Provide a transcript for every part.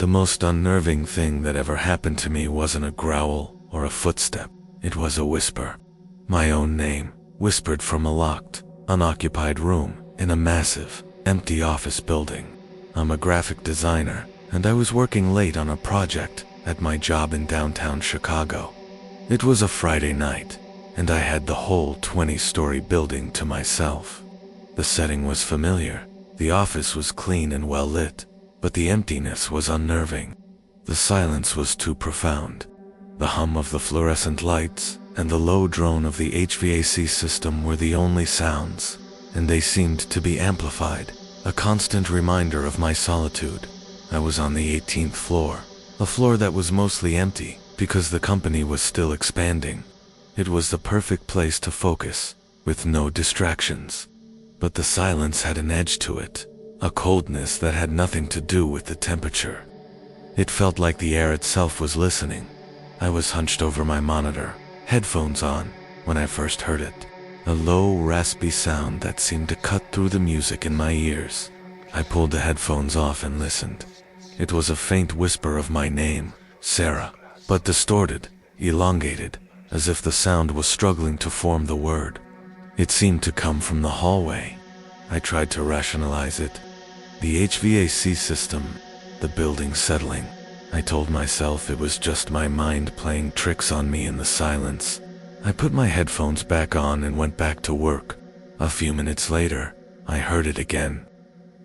The most unnerving thing that ever happened to me wasn't a growl or a footstep. It was a whisper. My own name, whispered from a locked, unoccupied room in a massive, empty office building. I'm a graphic designer, and I was working late on a project at my job in downtown Chicago. It was a Friday night, and I had the whole 20-story building to myself. The setting was familiar. The office was clean and well lit, but the emptiness was unnerving. The silence was too profound. The hum of the fluorescent lights and the low drone of the HVAC system were the only sounds, and they seemed to be amplified, a constant reminder of my solitude. I was on the 18th floor, a floor that was mostly empty because the company was still expanding. It was the perfect place to focus, with no distractions. But the silence had an edge to it, a coldness that had nothing to do with the temperature. It felt like the air itself was listening. I was hunched over my monitor, headphones on, when I first heard it. A low, raspy sound that seemed to cut through the music in my ears. I pulled the headphones off and listened. It was a faint whisper of my name, Sarah, but distorted, elongated, as if the sound was struggling to form the word. It seemed to come from the hallway. I tried to rationalize it. The HVAC system, the building settling. I told myself it was just my mind playing tricks on me in the silence. I put my headphones back on and went back to work. A few minutes later, I heard it again.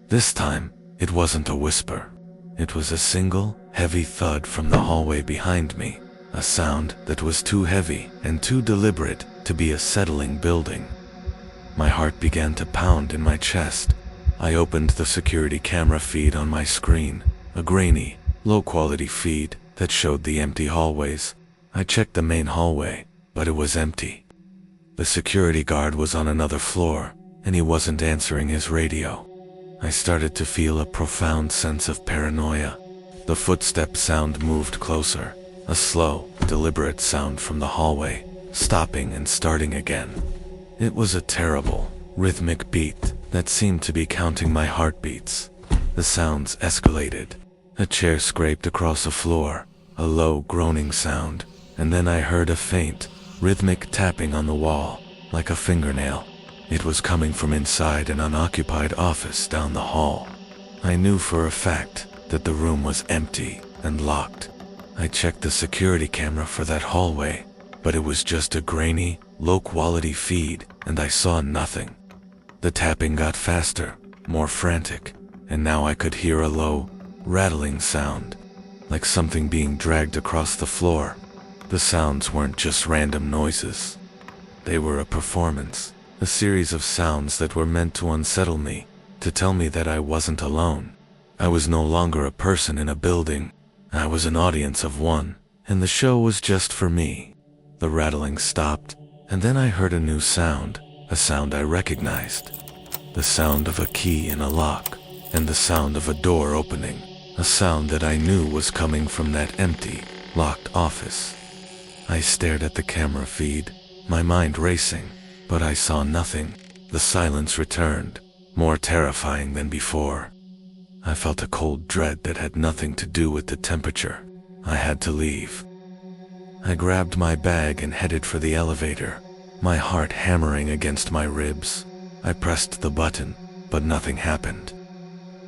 This time, it wasn't a whisper. It was a single, heavy thud from the hallway behind me, a sound that was too heavy and too deliberate to be a settling building. My heart began to pound in my chest. I opened the security camera feed on my screen, a grainy, low-quality feed that showed the empty hallways. I checked the main hallway, but it was empty. The security guard was on another floor, and he wasn't answering his radio. I started to feel a profound sense of paranoia. The footstep sound moved closer, a slow, deliberate sound from the hallway, stopping and starting again. It was a terrible, rhythmic beat that seemed to be counting my heartbeats. The sounds escalated. A chair scraped across the floor, a low, groaning sound, and then I heard a faint, rhythmic tapping on the wall, like a fingernail. It was coming from inside an unoccupied office down the hall. I knew for a fact that the room was empty and locked. I checked the security camera for that hallway, but it was just a grainy, low-quality feed, and I saw nothing. The tapping got faster, more frantic, and now I could hear a low, rattling sound, like something being dragged across the floor. The sounds weren't just random noises. They were a performance, a series of sounds that were meant to unsettle me, to tell me that I wasn't alone. I was no longer a person in a building. I was an audience of one, and the show was just for me. The rattling stopped, and then I heard a new sound, a sound I recognized. The sound of a key in a lock, and the sound of a door opening, a sound that I knew was coming from that empty, locked office. I stared at the camera feed, my mind racing, but I saw nothing. The silence returned, more terrifying than before. I felt a cold dread that had nothing to do with the temperature. I had to leave. I grabbed my bag and headed for the elevator, my heart hammering against my ribs. I pressed the button, but nothing happened.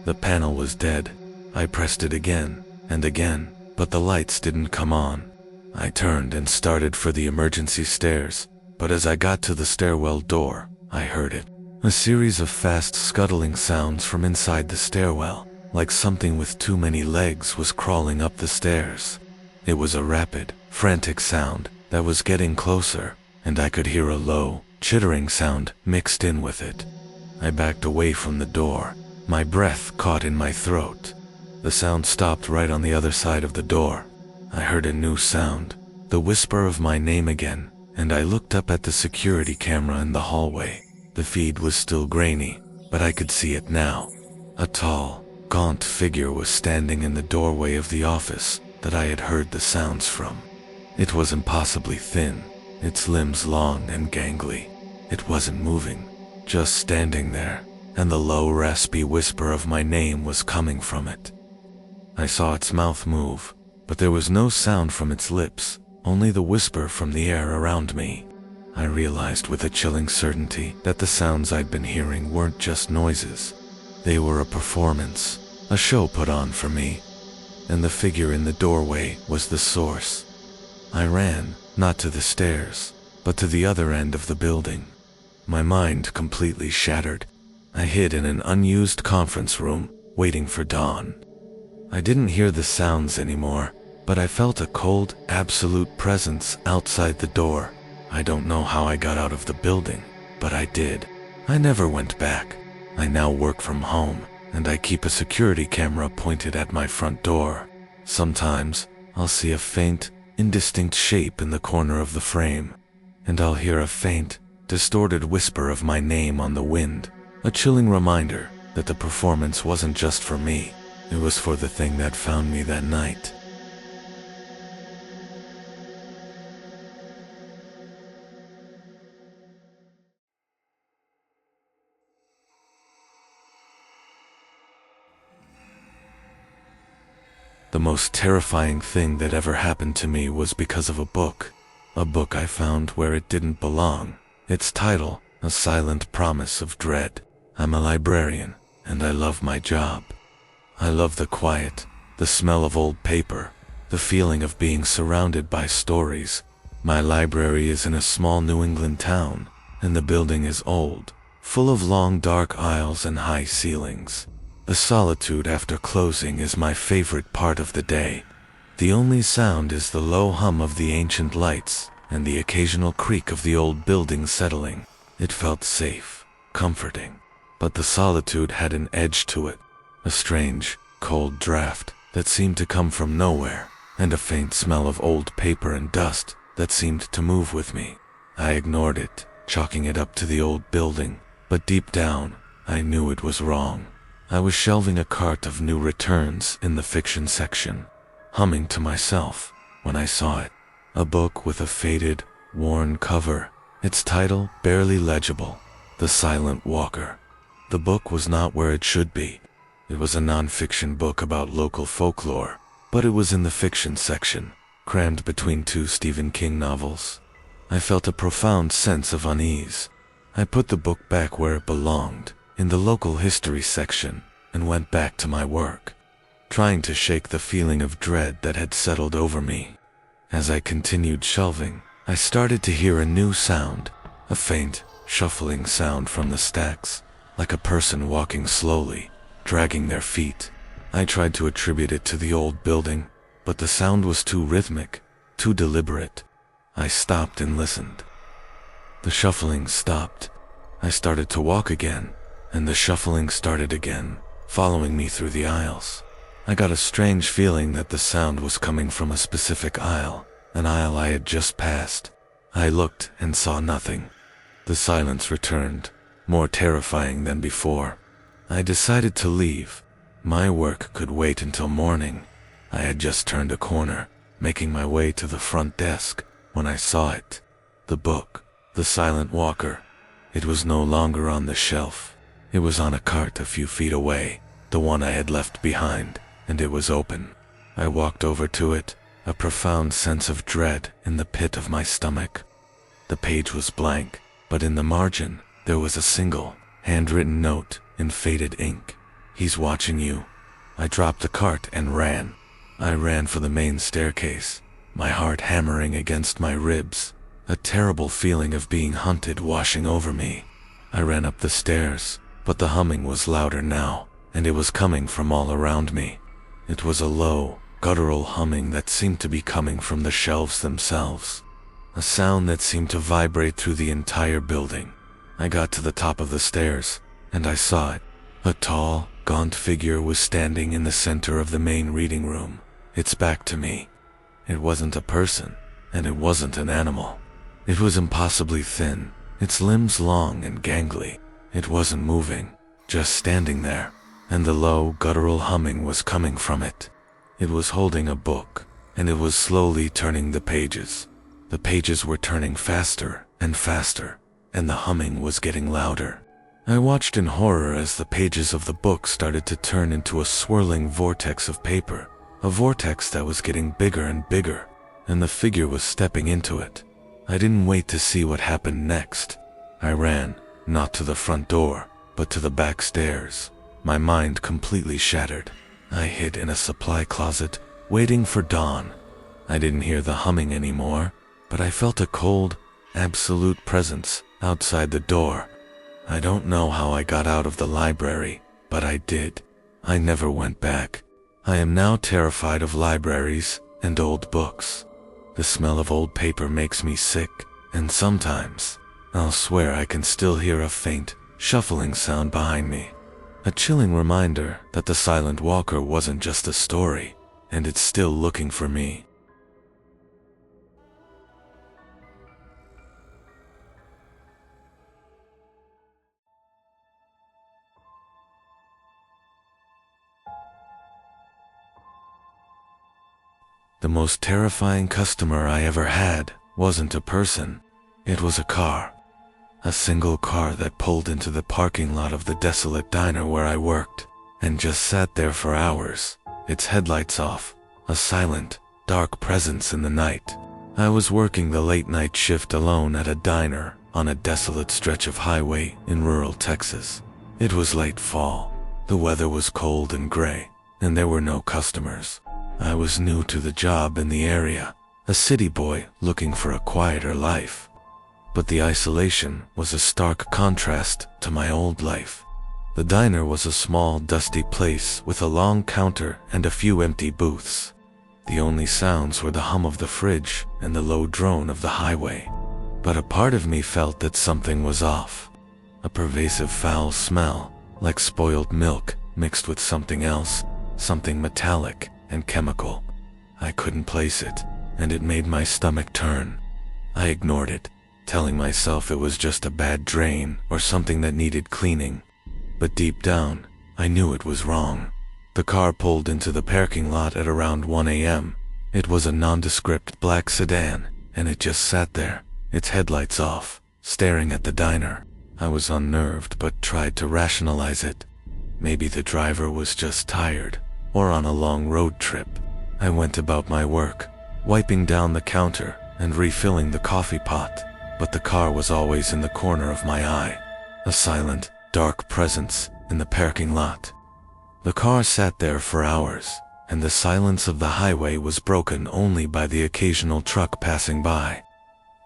The panel was dead. I pressed it again and again, but the lights didn't come on. I turned and started for the emergency stairs, but as I got to the stairwell door, I heard it. A series of fast scuttling sounds from inside the stairwell, like something with too many legs was crawling up the stairs. It was a rapid, frantic sound that was getting closer, and I could hear a low, chittering sound mixed in with it. I backed away from the door, my breath caught in my throat. The sound stopped right on the other side of the door. I heard a new sound, the whisper of my name again, and I looked up at the security camera in the hallway. The feed was still grainy, but I could see it now. A tall, gaunt figure was standing in the doorway of the office that I had heard the sounds from. It was impossibly thin, its limbs long and gangly. It wasn't moving, just standing there, and the low, raspy whisper of my name was coming from it. I saw its mouth move, but there was no sound from its lips, only the whisper from the air around me. I realized with a chilling certainty that the sounds I'd been hearing weren't just noises. They were a performance, a show put on for me, and the figure in the doorway was the source. I ran, not to the stairs, but to the other end of the building. My mind completely shattered. I hid in an unused conference room, waiting for dawn. I didn't hear the sounds anymore, but I felt a cold, absolute presence outside the door. I don't know how I got out of the building, but I did. I never went back. I now work from home, and I keep a security camera pointed at my front door. Sometimes, I'll see a faint, indistinct shape in the corner of the frame, and I'll hear a faint, distorted whisper of my name on the wind, a chilling reminder that the performance wasn't just for me, it was for the thing that found me that night. The most terrifying thing that ever happened to me was because of a book I found where it didn't belong. Its title, A Silent Promise of Dread. I'm a librarian, and I love my job. I love the quiet, the smell of old paper, the feeling of being surrounded by stories. My library is in a small New England town, and the building is old, full of long dark aisles and high ceilings. The solitude after closing is my favorite part of the day. The only sound is the low hum of the ancient lights and the occasional creak of the old building settling. It felt safe, comforting, but the solitude had an edge to it, a strange, cold draft that seemed to come from nowhere, and a faint smell of old paper and dust that seemed to move with me. I ignored it, chalking it up to the old building, but deep down, I knew it was wrong. I was shelving a cart of new returns in the fiction section, humming to myself when I saw it. A book with a faded, worn cover, its title barely legible, The Silent Walker. The book was not where it should be. It was a non-fiction book about local folklore, but it was in the fiction section, crammed between two Stephen King novels. I felt a profound sense of unease. I put the book back where it belonged, in the local history section, and went back to my work, trying to shake the feeling of dread that had settled over me. As I continued shelving, I started to hear a new sound, a faint, shuffling sound from the stacks, like a person walking slowly, dragging their feet. I tried to attribute it to the old building, but the sound was too rhythmic, too deliberate. I stopped and listened. The shuffling stopped. I started to walk again, and the shuffling started again, following me through the aisles. I got a strange feeling that the sound was coming from a specific aisle, an aisle I had just passed. I looked and saw nothing. The silence returned, more terrifying than before. I decided to leave. My work could wait until morning. I had just turned a corner, making my way to the front desk, when I saw it. The book, The Silent Walker. It was no longer on the shelf. It was on a cart a few feet away, the one I had left behind, and it was open. I walked over to it, a profound sense of dread in the pit of my stomach. The page was blank, but in the margin, there was a single, handwritten note in faded ink. He's watching you. I dropped the cart and ran. I ran for the main staircase, my heart hammering against my ribs, a terrible feeling of being hunted washing over me. I ran up the stairs, but the humming was louder now, and it was coming from all around me. It was a low, guttural humming that seemed to be coming from the shelves themselves, a sound that seemed to vibrate through the entire building. I got to the top of the stairs, and I saw it. A tall, gaunt figure was standing in the center of the main reading room, its back to me. It wasn't a person, and it wasn't an animal. It was impossibly thin, its limbs long and gangly. It wasn't moving, just standing there, and the low, guttural humming was coming from it. It was holding a book, and it was slowly turning the pages. The pages were turning faster and faster, and the humming was getting louder. I watched in horror as the pages of the book started to turn into a swirling vortex of paper, a vortex that was getting bigger and bigger, and the figure was stepping into it. I didn't wait to see what happened next. I ran, not to the front door, but to the back stairs, my mind completely shattered. I hid in a supply closet, waiting for dawn. I didn't hear the humming anymore, but I felt a cold, absolute presence outside the door. I don't know how I got out of the library, but I did. I never went back. I am now terrified of libraries and old books. The smell of old paper makes me sick, and sometimes, I'll swear I can still hear a faint, shuffling sound behind me. A chilling reminder that the silent walker wasn't just a story, and it's still looking for me. The most terrifying customer I ever had wasn't a person, it was a car. A single car that pulled into the parking lot of the desolate diner where I worked, and just sat there for hours, its headlights off, a silent, dark presence in the night. I was working the late night shift alone at a diner on a desolate stretch of highway in rural Texas. It was late fall, the weather was cold and gray, and there were no customers. I was new to the job in the area, a city boy looking for a quieter life. But the isolation was a stark contrast to my old life. The diner was a small, dusty place with a long counter and a few empty booths. The only sounds were the hum of the fridge and the low drone of the highway. But a part of me felt that something was off. A pervasive foul smell, like spoiled milk mixed with something else, something metallic and chemical. I couldn't place it, and it made my stomach turn. I ignored it, telling myself it was just a bad drain or something that needed cleaning. But deep down, I knew it was wrong. The car pulled into the parking lot at around 1 a.m. It was a nondescript black sedan, and it just sat there, its headlights off, staring at the diner. I was unnerved but tried to rationalize it. Maybe the driver was just tired, or on a long road trip. I went about my work, wiping down the counter and refilling the coffee pot, but the car was always in the corner of my eye, a silent, dark presence in the parking lot. The car sat there for hours, and the silence of the highway was broken only by the occasional truck passing by.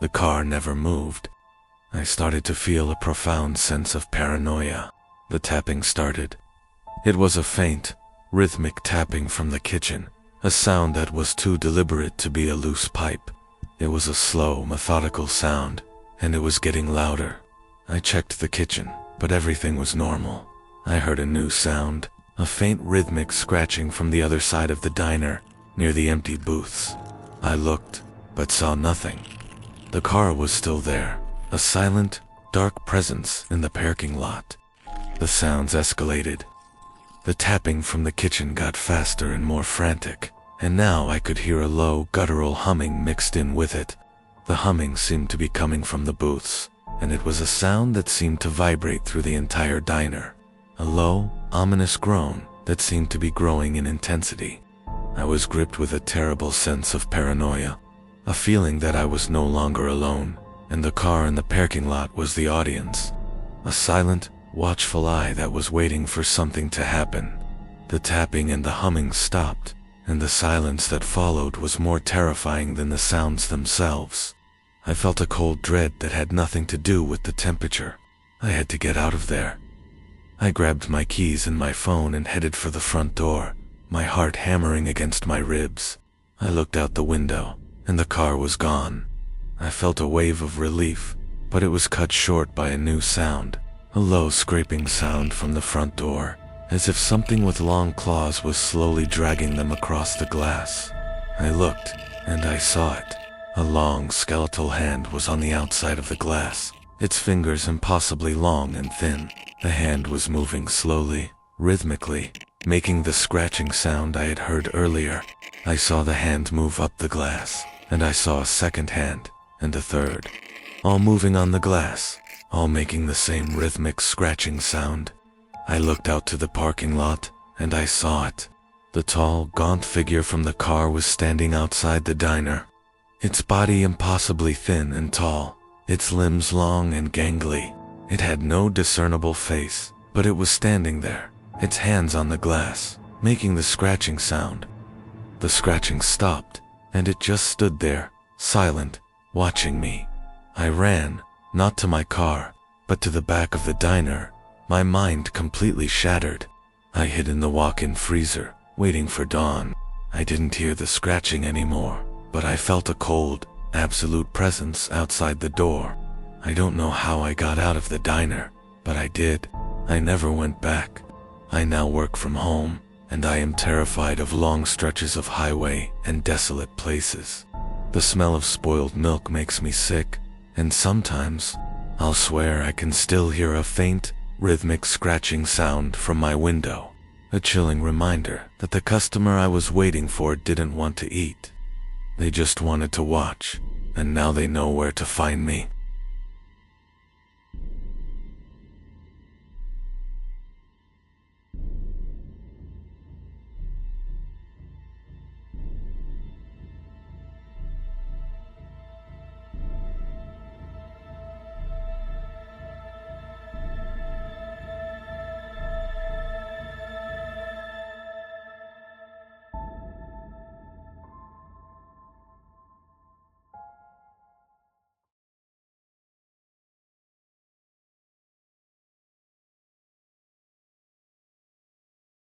The car never moved. I started to feel a profound sense of paranoia. The tapping started. It was a faint, rhythmic tapping from the kitchen, a sound that was too deliberate to be a loose pipe. It was a slow, methodical sound, and it was getting louder. I checked the kitchen, but everything was normal. I heard a new sound, a faint rhythmic scratching from the other side of the diner, near the empty booths. I looked, but saw nothing. The car was still there, a silent, dark presence in the parking lot. The sounds escalated. The tapping from the kitchen got faster and more frantic, and now I could hear a low, guttural humming mixed in with it. The humming seemed to be coming from the booths, and it was a sound that seemed to vibrate through the entire diner. A low, ominous groan that seemed to be growing in intensity. I was gripped with a terrible sense of paranoia, a feeling that I was no longer alone, and the car in the parking lot was the audience. A silent, watchful eye that was waiting for something to happen. The tapping and the humming stopped, and the silence that followed was more terrifying than the sounds themselves. I felt a cold dread that had nothing to do with the temperature. I had to get out of there. I grabbed my keys and my phone and headed for the front door, my heart hammering against my ribs. I looked out the window, and the car was gone. I felt a wave of relief, but it was cut short by a new sound. A low scraping sound from the front door, as if something with long claws was slowly dragging them across the glass. I looked, and I saw it. A long, skeletal hand was on the outside of the glass, its fingers impossibly long and thin. The hand was moving slowly, rhythmically, making the scratching sound I had heard earlier. I saw the hand move up the glass, and I saw a second hand, and a third, all moving on the glass, all making the same rhythmic scratching sound. I looked out to the parking lot, and I saw it. The tall, gaunt figure from the car was standing outside the diner. Its body impossibly thin and tall, its limbs long and gangly. It had no discernible face, but it was standing there, its hands on the glass, making the scratching sound. The scratching stopped, and it just stood there, silent, watching me. I ran, not to my car, but to the back of the diner, my mind completely shattered. I hid in the walk-in freezer, waiting for dawn. I didn't hear the scratching anymore, but I felt a cold, absolute presence outside the door. I don't know how I got out of the diner, but I did. I never went back. I now work from home, and I am terrified of long stretches of highway and desolate places. The smell of spoiled milk makes me sick, and sometimes, I'll swear I can still hear a faint, rhythmic scratching sound from my window. A chilling reminder that the customer I was waiting for didn't want to eat. They just wanted to watch, and now they know where to find me.